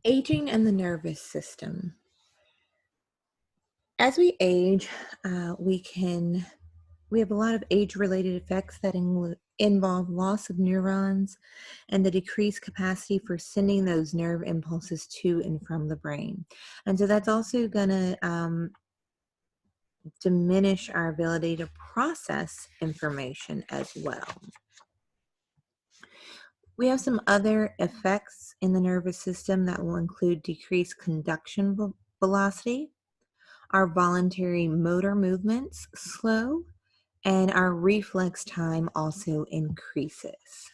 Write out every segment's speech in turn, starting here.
Aging and the nervous system. As we age, we have a lot of age-related effects that involve loss of neurons and the decreased capacity for sending those nerve impulses to and from the brain. And so that's also going to diminish our ability to process information as well. We have some other effects in the nervous system that will include decreased conduction velocity, our voluntary motor movements slow, and our reflex time also increases.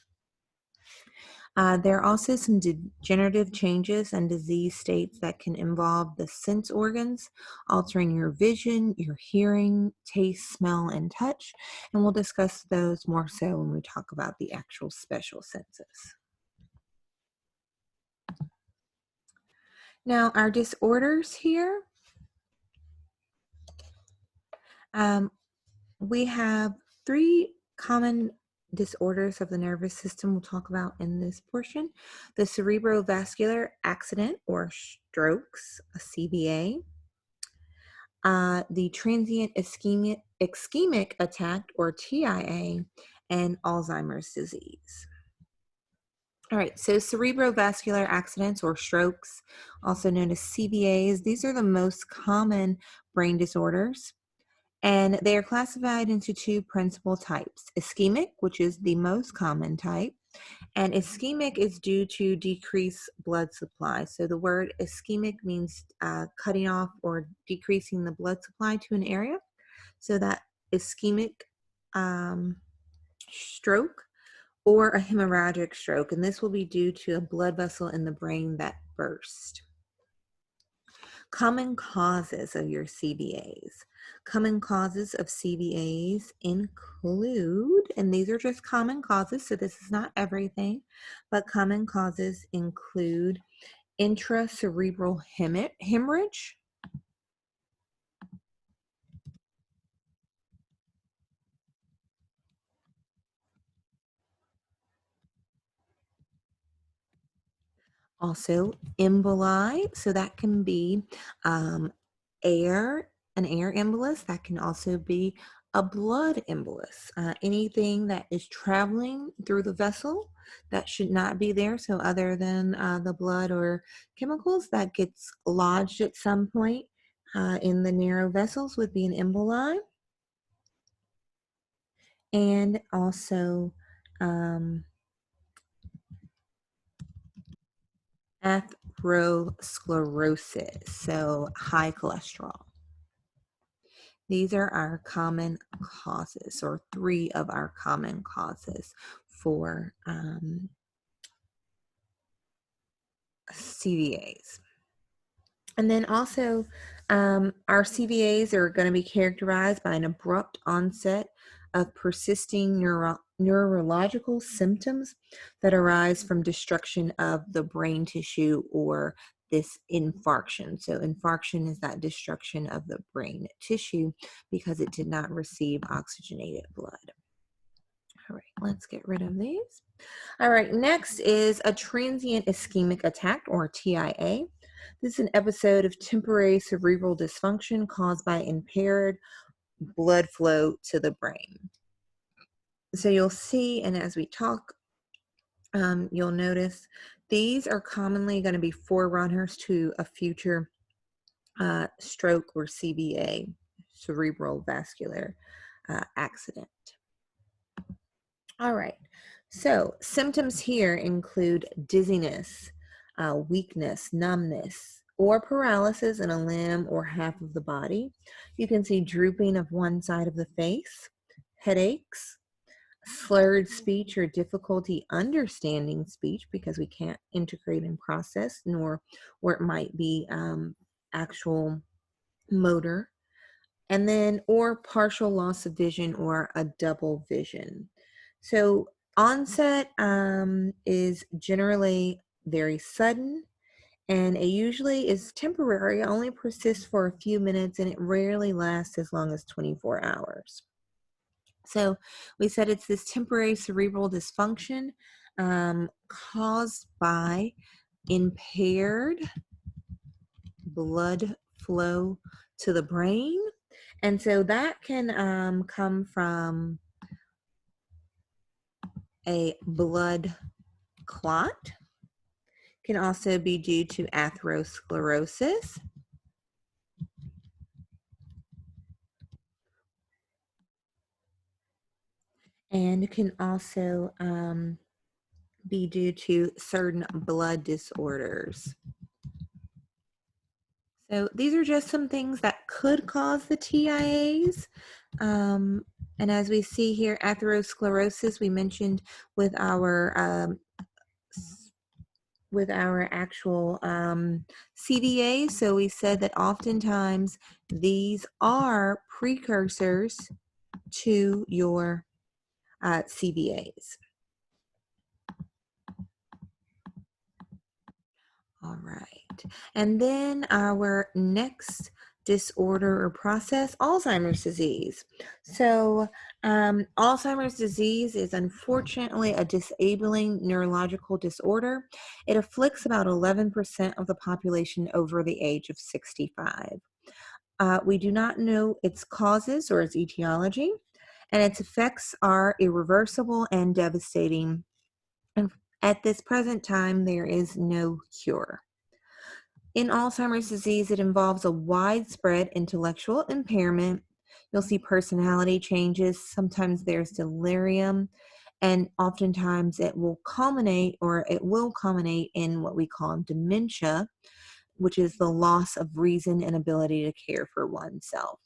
There are also some degenerative changes and disease states that can involve the sense organs, altering your vision, your hearing, taste, smell, and touch. And we'll discuss those more so when we talk about the actual special senses. Now, our disorders here, we have 3 common disorders of the nervous system we'll talk about in this portion. The cerebrovascular accident or strokes, a CVA, the transient ischemic attack or TIA, and Alzheimer's disease. All right, so cerebrovascular accidents or strokes, also known as CVAs, these are the most common brain disorders. And they are classified into 2 principal types. Ischemic, which is the most common type, and ischemic is due to decreased blood supply. So the word ischemic means cutting off or decreasing the blood supply to an area. So that ischemic stroke or a hemorrhagic stroke, and this will be due to a blood vessel in the brain that burst. Common causes of your CVAs. Common causes of CVAs include, and these are just common causes, so this is not everything, but common causes include intracerebral hemorrhage, also emboli, so that can be an air embolus, that can also be a blood embolus. Anything that is traveling through the vessel that should not be there, so other than the blood or chemicals that gets lodged at some point in the narrow vessels would be an emboli. And also atherosclerosis, so high cholesterol. These are our common causes, or 3 of our common causes for CVAs. And then also, our CVAs are going to be characterized by an abrupt onset of persisting neurological symptoms that arise from destruction of the brain tissue or this infarction. So infarction is that destruction of the brain tissue because it did not receive oxygenated blood. All right, let's get rid of these. All right, next is a transient ischemic attack or TIA. This is an episode of temporary cerebral dysfunction caused by impaired blood flow to the brain. So you'll see, and as we talk, you'll notice these are commonly going to be forerunners to a future stroke or CVA, cerebral vascular accident. All right, so symptoms here include dizziness, weakness, numbness, or paralysis in a limb or half of the body. You can see drooping of one side of the face, headaches, slurred speech or difficulty understanding speech because we can't integrate and process, or it might be actual motor, and then or partial loss of vision or a double vision. So onset is generally very sudden, and it usually is temporary, only persists for a few minutes, and it rarely lasts as long as 24 hours. So we said it's this temporary cerebral dysfunction caused by impaired blood flow to the brain. And so that can come from a blood clot, can also be due to atherosclerosis, and can also be due to certain blood disorders. So these are just some things that could cause the TIAs. And as we see here, atherosclerosis, we mentioned with our actual CVA. So we said that oftentimes these are precursors to your CVAs. All right. And then our next disorder or process, Alzheimer's disease. So Alzheimer's disease is unfortunately a disabling neurological disorder. It afflicts about 11% of the population over the age of 65. We do not know its causes or its etiology, and its effects are irreversible and devastating. And at this present time, there is no cure. In Alzheimer's disease, it involves a widespread intellectual impairment. You'll see personality changes. Sometimes there's delirium, and oftentimes it will culminate in what we call dementia, which is the loss of reason and ability to care for oneself.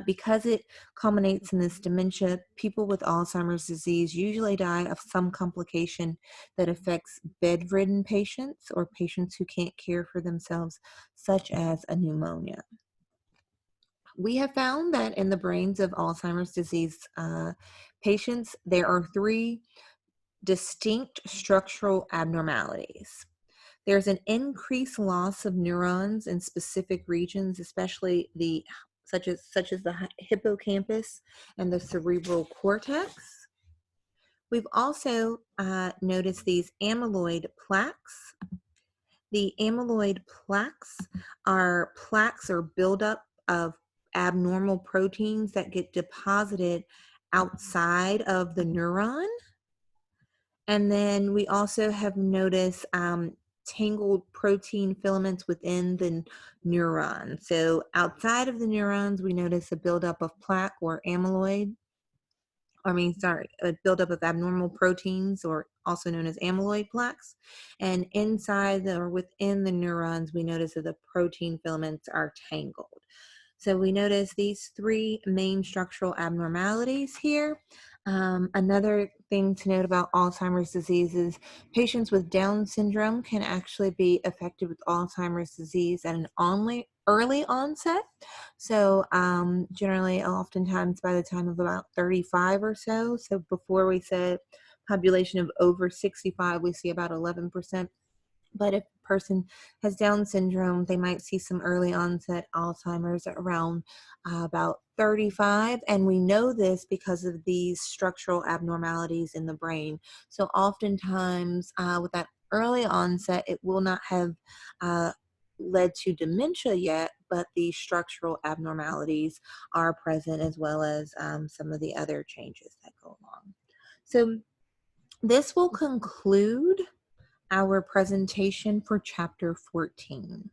Because it culminates in this dementia, people with Alzheimer's disease usually die of some complication that affects bedridden patients or patients who can't care for themselves, such as a pneumonia. We have found that in the brains of Alzheimer's disease patients, there are 3 distinct structural abnormalities. There's an increased loss of neurons in specific regions, especially such as the hippocampus and the cerebral cortex. We've also noticed these amyloid plaques. The amyloid plaques are buildup of abnormal proteins that get deposited outside of the neuron. And then we also have noticed tangled protein filaments within the neuron. So outside of the neurons, we notice a buildup of plaque or amyloid. A buildup of abnormal proteins, or also known as amyloid plaques. And inside or within the neurons, we notice that the protein filaments are tangled. So we notice these 3 main structural abnormalities here. Another thing to note about Alzheimer's disease is patients with Down syndrome can actually be affected with Alzheimer's disease at an early onset. So generally, oftentimes by the time of about 35 or so. So before we said population of over 65, we see about 11%. But if a person has Down syndrome, they might see some early onset Alzheimer's around about 35. And we know this because of these structural abnormalities in the brain. So oftentimes with that early onset, it will not have led to dementia yet, but the structural abnormalities are present, as well as some of the other changes that go along. So this will conclude our presentation for chapter 14.